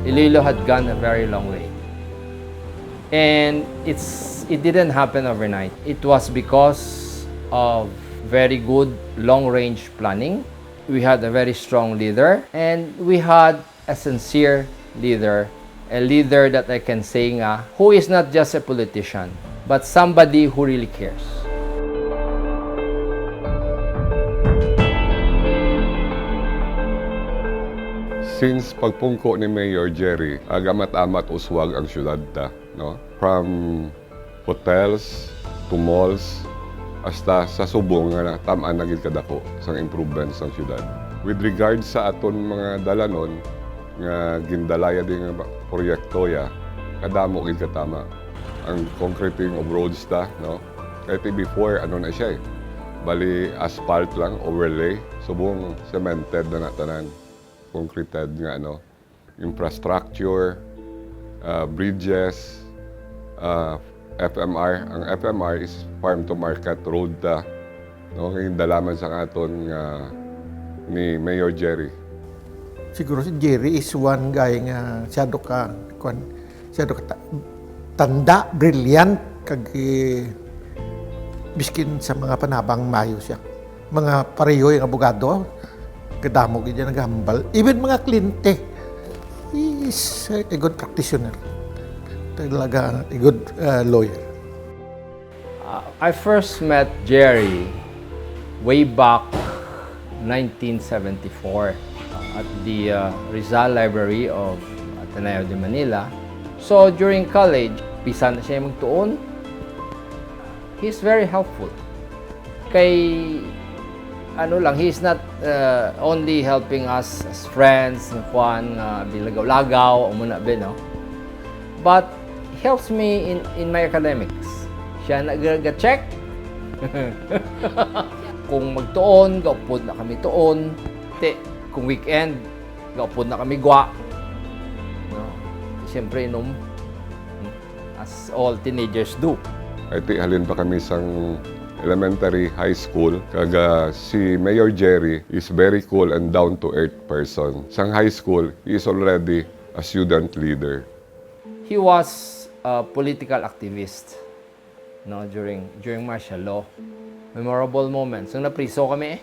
Iloilo had gone a very long way. And it didn't happen overnight. It was because of very good long-range planning. We had a very strong leader, and we had a sincere leader, a leader that I can say nga, who is not just a politician, but somebody who really cares. Since pagpungko ni Mayor Jerry, agamat-amat uswag ang syudad ta, no? From hotels to malls, hasta sa subong nga tamaan na gid kadako sang improvements ng syudad. With regards sa aton mga dalanon nga gindalaya din nga proyekto ya, kadamo gid katama ang concreting of roads ta, no? Kahit before ano na siya bali asphalt lang overlay, subong cemented na natanan. Concreted nga infrastructure, bridges, FMR. Ang FMR is farm to market road ta, no, ngayong dalaman sa aton ni Mayor Jerry. Siguro si Jerry is one guy nga siyado ka tanda, brilliant, kag biskin sa mga panabang mayo siya. Mga pareho yung abogado, kadamo gid naghambal. Even mga kliyente, he is a good practitioner. Talaga a good lawyer. I first met Jerry way back 1974 at the Rizal Library of Ateneo de Manila. So during college, pisa na siya magtuon. He's very helpful. Kay he's not only helping us as friends, Juan, bilagaw-lagaw, o muna ba, no? But he helps me in my academics. Siya nag-check. Kung magtuon, gaupod na kami tuon. Kung weekend, gaupod na kami gwa. No? Siyempre, inom. As all teenagers do. Ay halin pa kami sang elementary, high school. Kaga si Mayor Jerry is very cool and down-to-earth person. Sang high school, he is already a student leader. He was a political activist, no, during martial law. Memorable moments. Nung napriso kami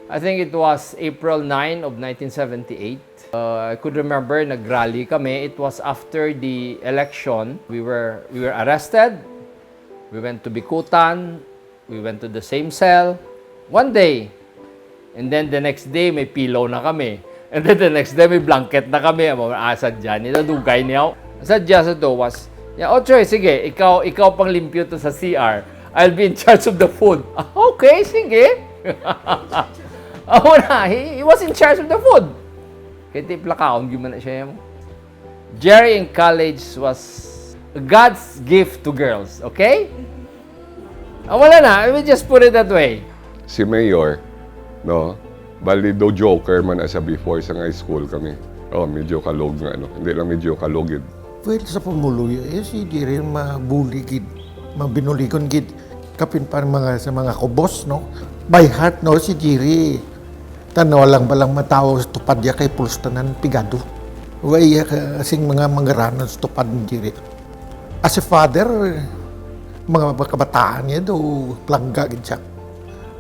I think it was April 9 of 1978. I could remember, nag-rally kami. It was after the election. We were arrested. We went to Bikutan, we went to the same cell, one day. And then the next day, may pillow na kami. And then the next day, may blanket na kami. Sadya nila, dugay niya. Sadya sa to was, Ochoy, sige, ikaw pang limpyo to sa CR. I'll be in charge of the food. Okay, sige. He was in charge of the food. Kaya tiplakaon, gimana siya. Jerry in college was God's gift to girls, okay? Wala na, we just put it that way. Si Mayor, no, bali do joker man asa before sa high school kami. Medyo kalog nga, hindi lang medyo kalogid. Well, sa pamuluyo, si Jerry mabuligid, mabinuligon gid. Kapin pa sa mga kubos, no? By heart, no, si Jerry. Tanaw lang balang mataw sa tupad ya kay pulstanan pigado. Way kasing mga mangaranan sa tupad ni Jerry. As a father, mga kabataan niya do palangga gid siya.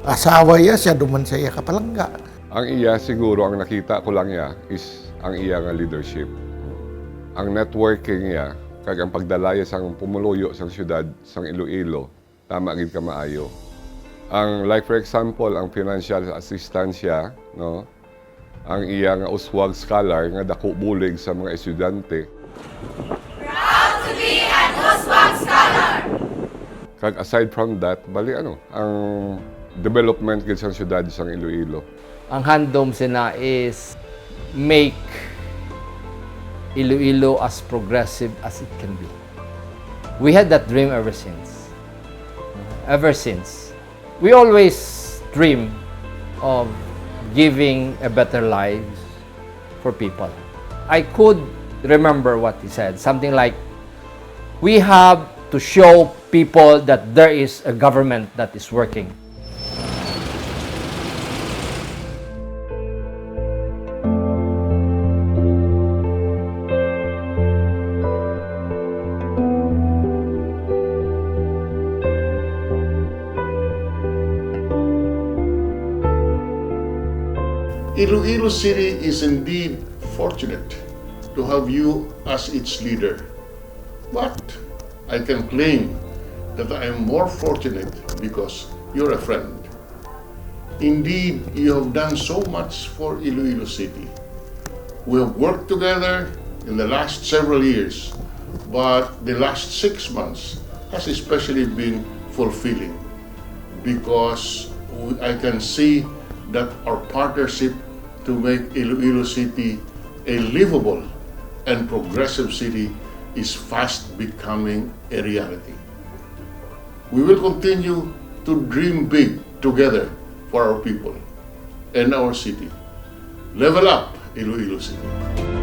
Asawa siya duman siya kapalangga. Ang iya siguro ang nakita ko lang niya is ang iya nga leadership. Ang networking niya kag ang pagdalaya sang pumuluyo sang syudad sang Iloilo, tama gid ka maayo. Ang like for example, ang financial assistance siya, no? Ang iya nga uswag scholar nga dako bulig sa mga estudyante. To be an Uswag Scholar. Kag aside from that, bali ang development gid sa syudad sang Iloilo. Ang handom sina is make Iloilo as progressive as it can be. We had that dream ever since. We always dream of giving a better life for people. I could remember what he said, something like, we have to show people that there is a government that is working. Iloilo City is indeed fortunate to have you as its leader. But I can claim that I am more fortunate because you're a friend. Indeed, you have done so much for Iloilo City. We have worked together in the last several years, but the last 6 months has especially been fulfilling because I can see that our partnership to make Iloilo City a livable and progressive city is fast becoming a reality. We will continue to dream big together for our people and our city. Level up, Iloilo City.